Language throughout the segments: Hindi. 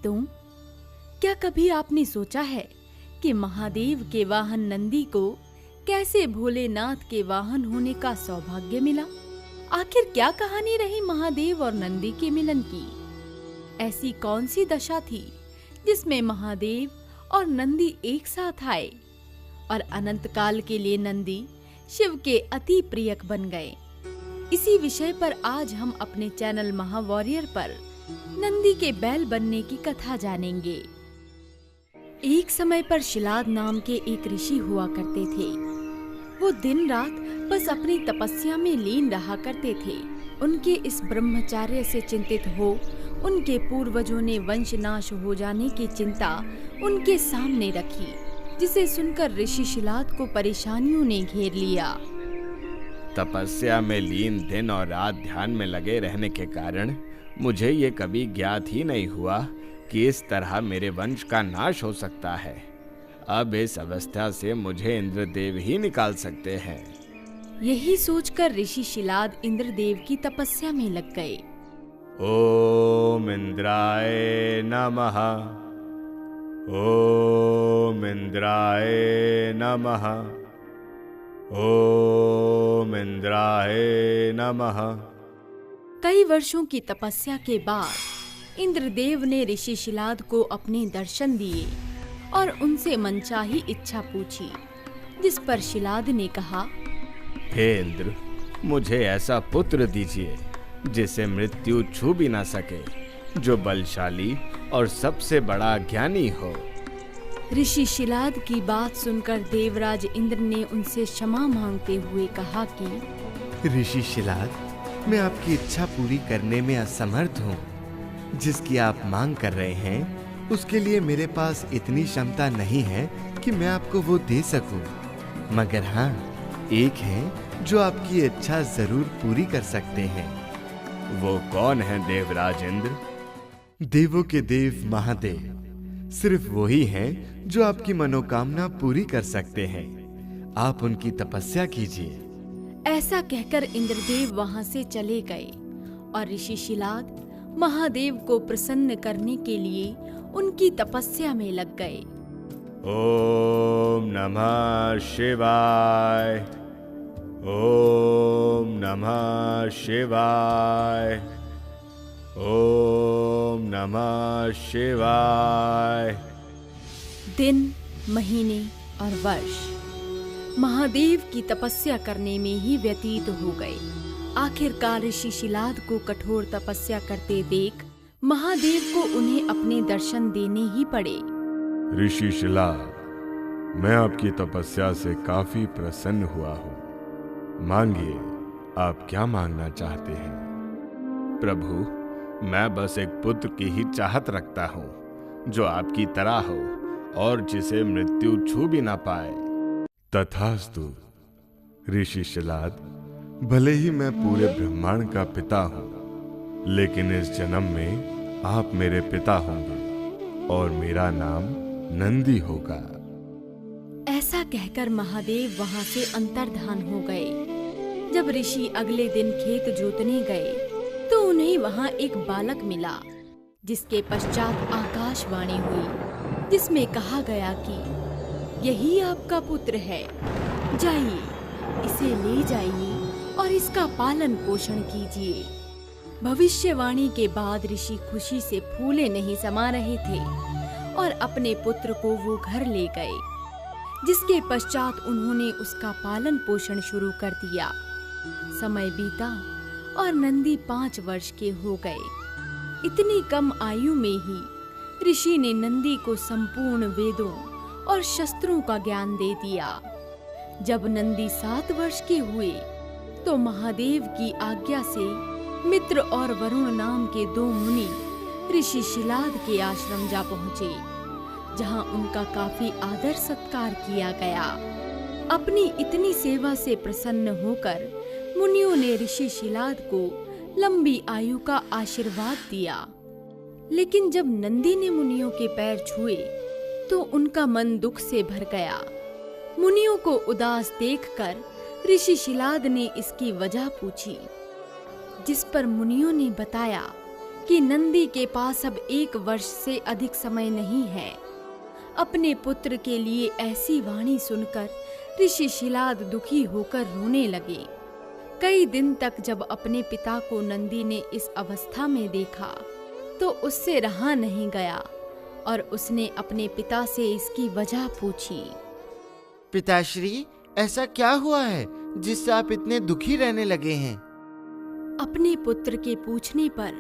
भक्तों, क्या कभी आपने सोचा है कि महादेव के वाहन नंदी को कैसे भोलेनाथ के वाहन होने का सौभाग्य मिला? आखिर क्या कहानी रही महादेव और नंदी के मिलन की? ऐसी कौन सी दशा थी जिसमें महादेव और नंदी एक साथ आए और अनंत काल के लिए नंदी शिव के अति प्रियक बन गए? इसी विषय पर आज हम अपने चैनल महावॉरियर पर नंदी के बैल बनने की कथा जानेंगे। एक समय पर शिलाद नाम के एक ऋषि हुआ करते थे। वो दिन रात बस अपनी तपस्या में लीन रहा करते थे। उनके इस ब्रह्मचर्य से चिंतित हो उनके पूर्वजों ने वंशनाश हो जाने की चिंता उनके सामने रखी, जिसे सुनकर ऋषि शिलाद को परेशानियों ने घेर लिया। तपस्या में लीन दिन और रात ध्यान में लगे रहने के कारण मुझे ये कभी ज्ञात ही नहीं हुआ कि इस तरह मेरे वंश का नाश हो सकता है। अब इस अवस्था से मुझे इंद्रदेव ही निकाल सकते हैं। यही सोचकर ऋषि शिलाद इंद्रदेव की तपस्या में लग गए। ओम इंद्राय नमः, ओम इंद्राय नमः, ओम इंद्राय नमः। कई वर्षों की तपस्या के बाद इंद्रदेव ने ऋषि शिलाद को अपने दर्शन दिए और उनसे मनचाही इच्छा पूछी, जिस पर शिलाद ने कहा, हे इंद्र, मुझे ऐसा पुत्र दीजिए जिसे मृत्यु छू भी ना सके, जो बलशाली और सबसे बड़ा ज्ञानी हो। ऋषि शिलाद की बात सुनकर देवराज इंद्र ने उनसे क्षमा मांगते हुए कहा कि ऋषि शिलाद, मैं आपकी इच्छा पूरी करने में असमर्थ हूँ। जिसकी आप मांग कर रहे हैं उसके लिए मेरे पास इतनी क्षमता नहीं है कि मैं आपको वो दे सकूं। मगर हाँ, एक है जो आपकी इच्छा जरूर पूरी कर सकते हैं। वो कौन है देवराज इंद्र? देवों के देव महादेव सिर्फ वही हैं जो आपकी मनोकामना पूरी कर सकते हैं। आप उनकी तपस्या कीजिए। ऐसा कहकर इंद्रदेव वहां से चले गए और ऋषि शिलाद महादेव को प्रसन्न करने के लिए उनकी तपस्या में लग गए। ओम नमः शिवाय, ओम नमः शिवाय, ओम नमः शिवाय। दिन, महीने और वर्ष महादेव की तपस्या करने में ही व्यतीत हो गए। आखिरकार ऋषि शिलाद को कठोर तपस्या करते देख महादेव को उन्हें अपने दर्शन देने ही पड़े। ऋषि शिलाद, मैं आपकी तपस्या से काफी प्रसन्न हुआ हूँ। मांगिए, आप क्या मांगना चाहते हैं? प्रभु, मैं बस एक पुत्र की ही चाहत रखता हूँ, जो आपकी तरह हो और जिसे मृत्यु छू भी ना पाए। तथास्तु ऋषि शिलाद, भले ही मैं पूरे ब्रह्मांड का पिता हूँ, लेकिन इस जन्म में आप मेरे पिता होंगे और मेरा नाम नंदी होगा। ऐसा कहकर महादेव वहां से अंतर्धान हो गए। जब ऋषि अगले दिन खेत जोतने गए तो उन्हें वहां एक बालक मिला, जिसके पश्चात आकाशवाणी हुई, जिसमें कहा गया कि यही आपका पुत्र है। जाइए, इसे ले जाइए और इसका पालन पोषण कीजिए। भविष्यवाणी के बाद ऋषि खुशी से फूले नहीं समा रहे थे और अपने पुत्र को वो घर ले गए, जिसके पश्चात उन्होंने उसका पालन पोषण शुरू कर दिया। समय बीता और नंदी 5 वर्ष के हो गए। इतनी कम आयु में ही ऋषि ने नंदी को संपूर्ण वेदों और शस्त्रों का ज्ञान दे दिया। जब नंदी 7 वर्ष के हुए तो महादेव की आज्ञा से मित्र और वरुण नाम के 2 मुनि ऋषि शिलाद के आश्रम जा पहुँचे, जहाँ उनका काफी आदर सत्कार किया गया। अपनी इतनी सेवा से प्रसन्न होकर मुनियों ने ऋषि शिलाद को लंबी आयु का आशीर्वाद दिया। लेकिन जब नंदी ने मुनियों के पैर छुए तो उनका मन दुख से भर गया। मुनियों को उदास देखकर ऋषि शिलाद ने इसकी वजह पूछी, जिस पर मुनियों ने बताया कि नंदी के पास अब 1 वर्ष से अधिक समय नहीं है। अपने पुत्र के लिए ऐसी वाणी सुनकर ऋषि शिलाद दुखी होकर रोने लगे। कई दिन तक जब अपने पिता को नंदी ने इस अवस्था में देखा तो उससे रहा नहीं गया और उसने अपने पिता से इसकी वजह पूछी। पिताश्री, ऐसा क्या हुआ है जिससे आप इतने दुखी रहने लगे हैं? अपने पुत्र के पूछने पर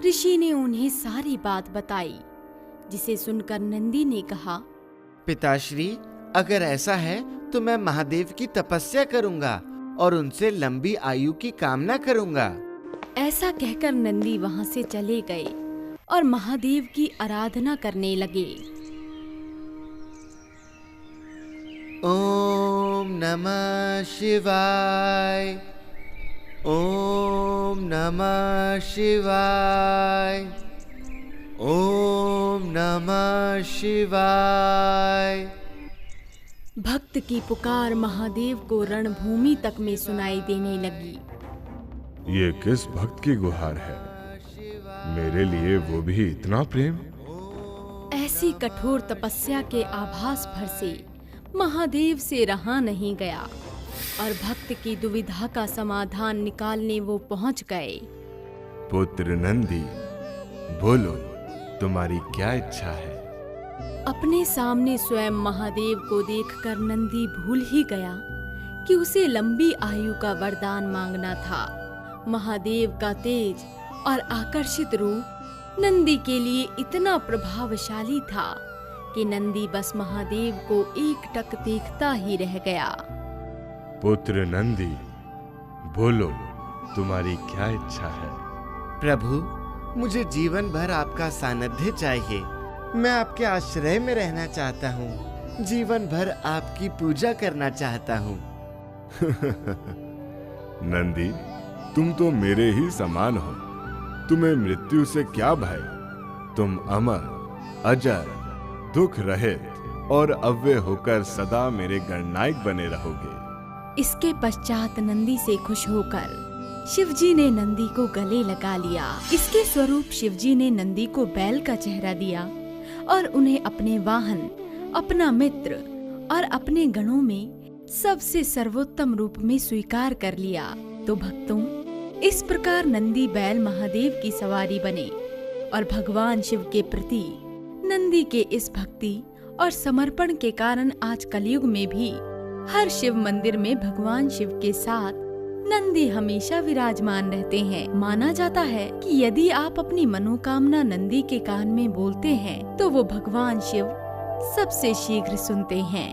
ऋषि ने उन्हें सारी बात बताई, जिसे सुनकर नंदी ने कहा, पिताश्री, अगर ऐसा है तो मैं महादेव की तपस्या करूंगा और उनसे लंबी आयु की कामना करूंगा। ऐसा कहकर नंदी वहां से चले गए और महादेव की आराधना करने लगे। ओम नमः शिवाय, ओम नमः शिवाय, ओम नमः शिवाय। भक्त की पुकार महादेव को रणभूमि तक में सुनाई देने लगी। ये किस भक्त की गुहार है? मेरे लिए वो भी इतना प्रेम? ऐसी कठोर तपस्या के आभास भर से महादेव से रहा नहीं गया और भक्त की दुविधा का समाधान निकालने वो पहुंच गए। पुत्र नंदी, बोलो, तुम्हारी क्या इच्छा है? अपने सामने स्वयं महादेव को देखकर नंदी भूल ही गया कि उसे लंबी आयु का वरदान मांगना था। महादेव का तेज और आकर्षित रूप नंदी के लिए इतना प्रभावशाली था कि नंदी बस महादेव को एकटक देखता ही रह गया। पुत्र नंदी, बोलो, तुम्हारी क्या इच्छा है? प्रभु, मुझे जीवन भर आपका सानिध्य चाहिए। मैं आपके आश्रय में रहना चाहता हूँ। जीवन भर आपकी पूजा करना चाहता हूँ। नंदी, तुम तो मेरे ही समान हो। तुम्हें मृत्यु से क्या भय? तुम अमर, अजर, दुख रहित और अव्यय होकर सदा मेरे गणनायक बने रहोगे। इसके पश्चात नंदी से खुश होकर शिवजी ने नंदी को गले लगा लिया। इसके स्वरूप शिवजी ने नंदी को बैल का चेहरा दिया और उन्हें अपने वाहन, अपना मित्र और अपने गणों में सबसे सर्वोत्तम रूप में स्वीकार कर लिया। तो भक्तों, इस प्रकार नंदी बैल महादेव की सवारी बने और भगवान शिव के प्रति नंदी के इस भक्ति और समर्पण के कारण आज कलयुग में भी हर शिव मंदिर में भगवान शिव के साथ नंदी हमेशा विराजमान रहते हैं। माना जाता है कि यदि आप अपनी मनोकामना नंदी के कान में बोलते हैं तो वो भगवान शिव सबसे शीघ्र सुनते हैं।